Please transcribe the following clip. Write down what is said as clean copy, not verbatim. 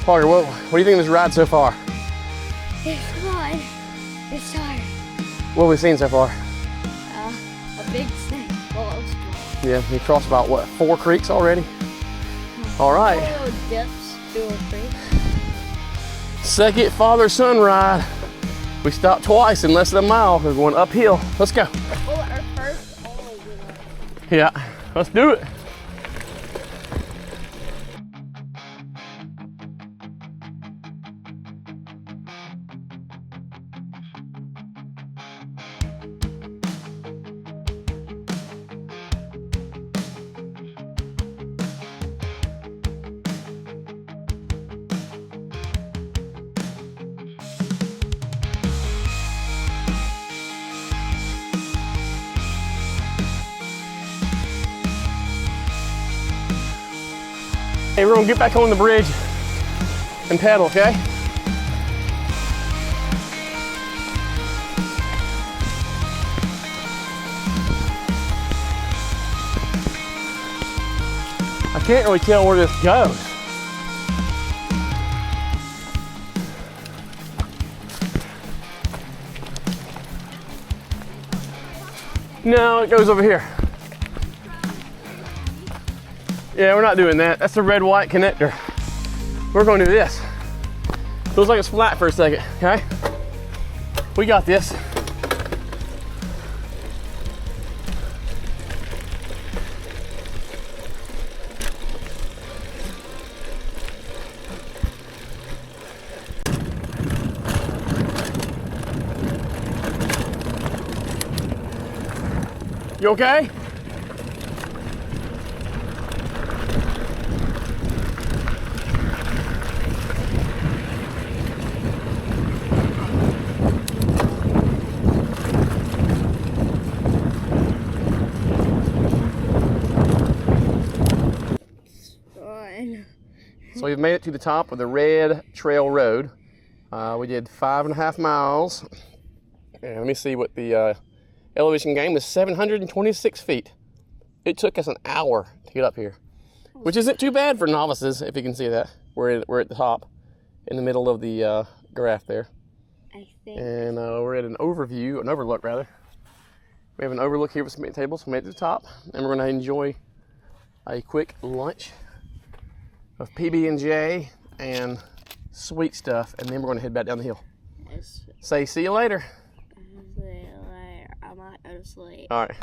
Parker, what do you think of this ride so far? It's fun. It's tired. What have we seen so far? A big snake. Yeah, we crossed about, what, 4 creeks already? All right. Little dips through a creek. Second father-son ride. We stopped twice in less than a mile. We're going uphill. Let's go. Oh, our first Yeah, let's do it. Hey, we're gonna get back on the bridge and paddle, okay? I can't really tell where this goes. No, it goes over here. Yeah, we're not doing that. That's the red-white connector. We're gonna do this. Feels like it's flat for a second, okay? We got this. You okay? So we've made it to the top of the Red Trail Road. We did 5.5 miles. And let me see what the elevation gain was. 726 feet. It took us an hour to get up here, which isn't too bad for novices, if you can see that. We're at the top, in the middle of the graph there. I think. And we're at an overlook rather. We have an overlook here with some tables. We made it to the top, and we're gonna enjoy a quick lunch of PB&J and sweet stuff, and then we're going to head back down the hill. Say see you later. I might go to sleep. All right.